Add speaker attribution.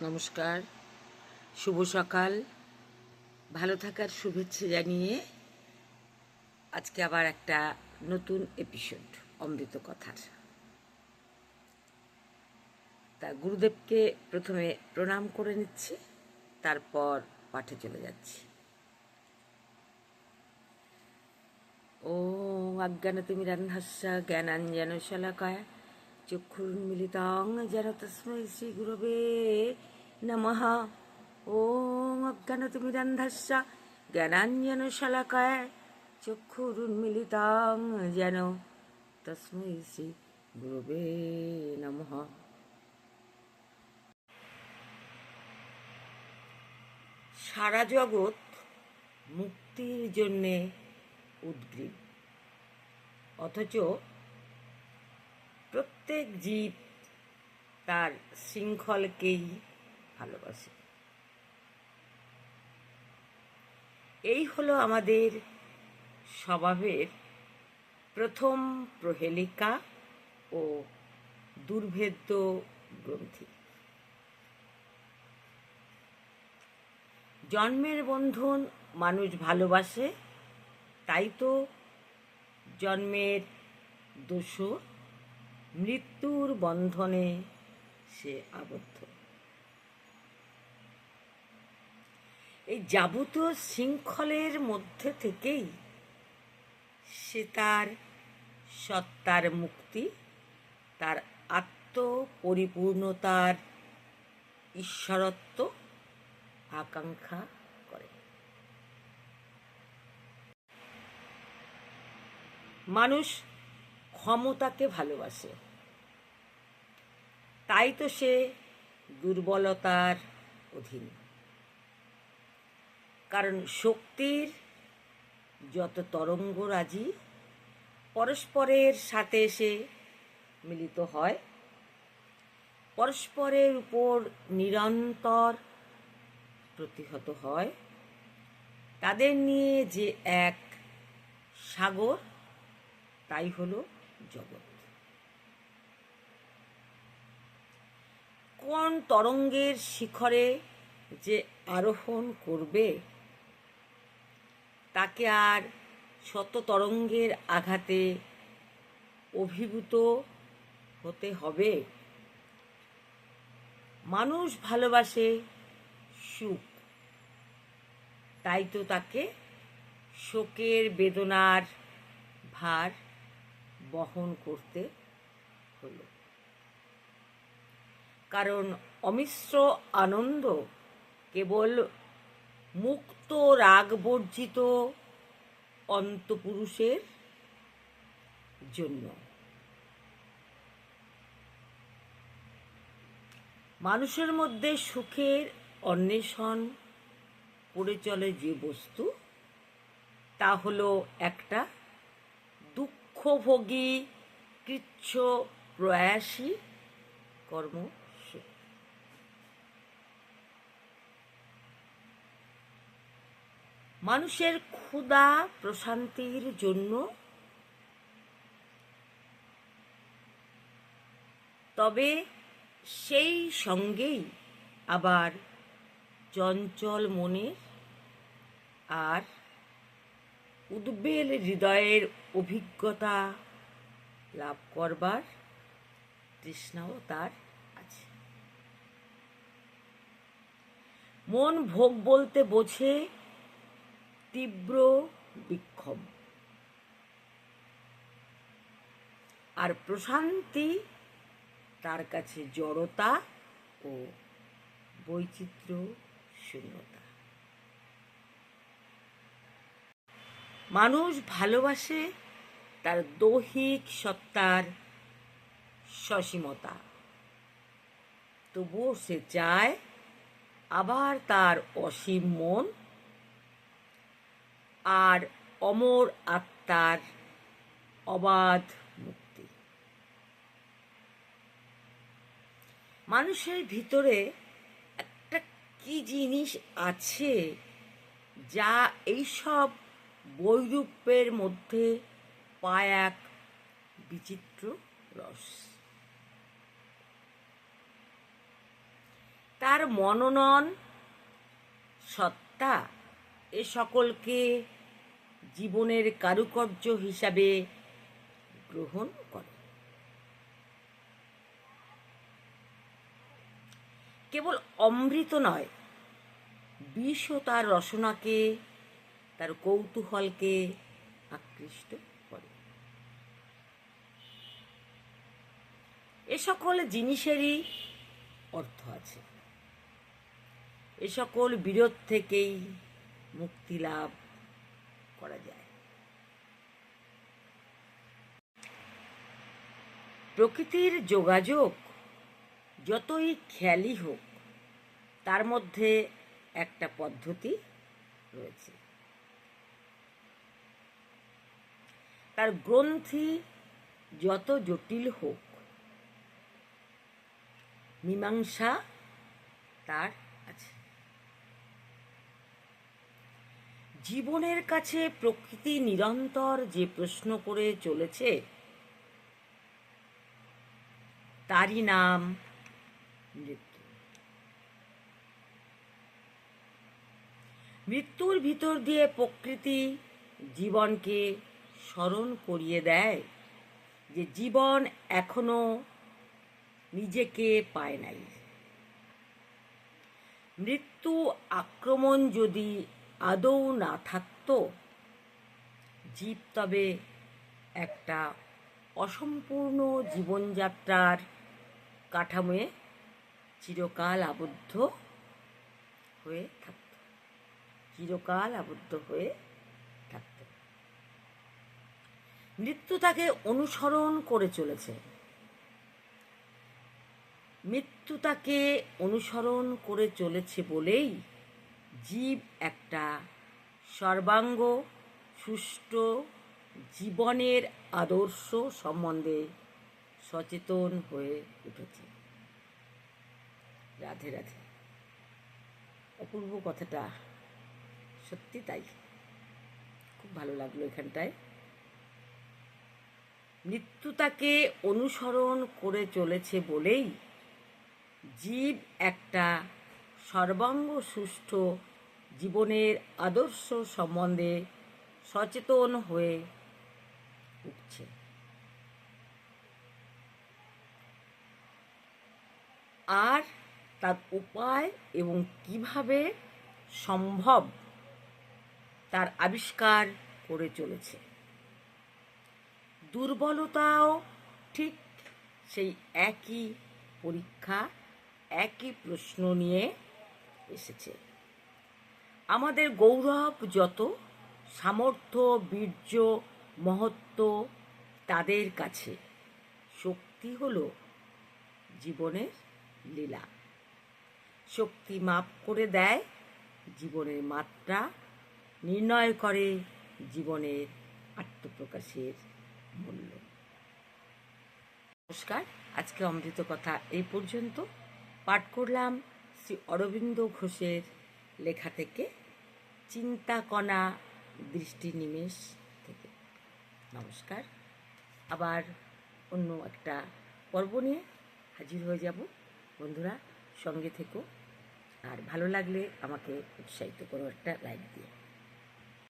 Speaker 1: নমস্কার, শুভ সকাল। ভালো থাকার শুভেচ্ছা জানিয়ে আজকে আবার একটা নতুন এপিসোড অমৃত কথার। তা গুরুদেবকে প্রথমে প্রণাম করে নিচ্ছি, তারপর পাঠে চলে যাচ্ছি। ওং অজ্ঞানতিমিরান্ধস্য জ্ঞানাঞ্জনশলাকায় চক্ষুর্মিলিতাং যেন তস্मै শ্রীগুরবে নমঃ। ওং অজ্ঞানতিমিরান্ধস্য জ্ঞানাঞ্জনশলাকায় চক্ষুর্মিলিতাং যেন তস্मै শ্রীগুরবে নমঃ। সারা জগৎ মুক্তির জন্যে উদ্গ্রীব, অথচ প্রত্যেক জীব তার শৃঙ্খলকেই ভালোবাসে। এই হলো আমাদের স্বভাবের প্রথম প্রহেলিকা ও দুর্ভেদ্য গ্রন্থি। জন্মের বন্ধন মানুষ ভালোবাসে, তাই তো জন্মের দোসর মৃত্যুর বন্ধনে সে আবদ্ধ। এই যাবতীয় শৃঙ্খলের মধ্যে থেকেই সে তার সত্তার মুক্তি, তার আত্মপরিপূর্ণতার ঈশ্বরত্ব আকাঙ্ক্ষা করে। মানুষ ক্ষমতাকে ভালোবাসে, তাই তো সে দুর্বলতার অধীন। কারণ শক্তির যত তরঙ্গরাজি পরস্পরের সাথে এসে মিলিত হয়, পরস্পরের উপর নিরন্তর প্রতিহত হয়, তাদের নিয়ে যে এক সাগর, তাই হলো জগৎ। কোন তরঙ্গের শিখরে যে আরোহণ করবে, তাকে আর শত তরঙ্গের আঘাতে অভিভূত হতে হবে। মানুষ ভালোবাসে সুখ, তাই তো তাকে শোকের বেদনার ভার বহন করতে হলো। কারণ অমিশ্র আনন্দ কেবল মুক্ত রাগবর্জিত অন্তপুরুষের জন্য। মানুষের মধ্যে সুখের অন্বেষণ করে চলে যে বস্তু, তা হলো একটা দুঃখভোগী কৃচ্ছ প্রয়াসী কর্মসূত্র। মানুষের ক্ষুধা প্রশান্তির জন্য, তবে সেই সঙ্গেই আবার চঞ্চল মনের আর উদ্বেল হৃদয়ের অভিজ্ঞতা লাভ করবার তৃষ্ণাও তার আছে। মন ভোগ বলতে বোঝে তীব্র বিক্ষোভ, আর প্রশান্তি তার কাছে জড়তা ও বৈচিত্র্য শূন্যতা। মানুষ ভালোবাসে তার দৈহিক সত্তার সসীমতা, তবুও সে চায় আবার তার অসীম মন আর অমর আত্মার অবাধ মুক্তি। মানুষের ভিতরে একটা কি জিনিস আছে যা এইসব বৈরূপ্যের মধ্যে পায় এক বিচিত্র রস। তার মননন সত্তা এ সকলকে জীবনের কারুকার্য হিসাবে গ্রহণ করে। কেবল অমৃত নয়, বিষও তার রসনাকে, তার কৌতূহলকে আকৃষ্ট করে। এ সকল জিনিসেরই অর্থ আছে। এ সকল বিরোধ থেকেই মুক্তি লাভ করা যায়। প্রকৃতির যোগাযোগ যতই খেয়ালি হোক, তার মধ্যে একটা পদ্ধতি রয়েছে। তার গ্রন্থি যত জটিল হোক, মীমাংসা তার আছে। জীবনের কাছে প্রকৃতি নিরন্তর যে প্রশ্ন করে চলেছে, তারই নাম মৃত্যু। মৃত্যুর ভিতর দিয়ে প্রকৃতি জীবনকে স্মরণ করিয়ে দেয় যে জীবন এখনো নিজেকে পায় নাই। মৃত্যু আক্রমণ যদি আদৌ না থাকত, জীব তবে একটা অসম্পূর্ণ জীবনযাত্রার কাঠামোয় চিরকাল আবদ্ধ হয়ে থাকত। মৃত্যু তাকে অনুসরণ করে চলেছে। মৃত্যু তাকে অনুসরণ করে চলেছে বলেই জীব একটা সর্বাঙ্গ সুষ্ঠু জীবনের আদর্শ সম্বন্ধে সচেতন হয়ে উঠেছে। রাধে রাধে। অপূর্ব কথাটা সত্যি তাই, খুব ভালো লাগলো এখানটায়। মৃত্যু তাকে অনুসরণ করে চলেছে বলেই জীব একটা সর্বাঙ্গ সুষ্ঠু জীবনের আদর্শ সম্বন্ধে সচেতন হয়ে উঠছে। আর তার উপায় এবং কিভাবে সম্ভব তার আবিষ্কার করে চলেছে। দুর্বলতাও ঠিক সেই একই পরীক্ষা, একই প্রশ্ন নিয়ে এসেছে। আমাদের গৌরব যত, সামর্থ্য, বীর্য, মহত্ব তাদের কাছে শক্তি হলো জীবনের লীলা। শক্তি মাপ করে দেয় জীবনের মাত্রা, নির্ণয় করে জীবনের আত্মপ্রকাশের মূল্য। নমস্কার, আজকে অমৃত কথা এই পর্যন্ত। পাঠ করলাম শ্রী অরবিন্দ ঘোষের লেখা থেকে, চিন্তাকণা দৃষ্টি নিমেষ থেকে। নমস্কার। আবার অন্য একটা পর্ব নিয়ে হাজির হয়ে যাব। বন্ধুরা সঙ্গে থেকো, আর ভালো লাগলে আমাকে উৎসাহিত করো একটা লাইক দিয়ে।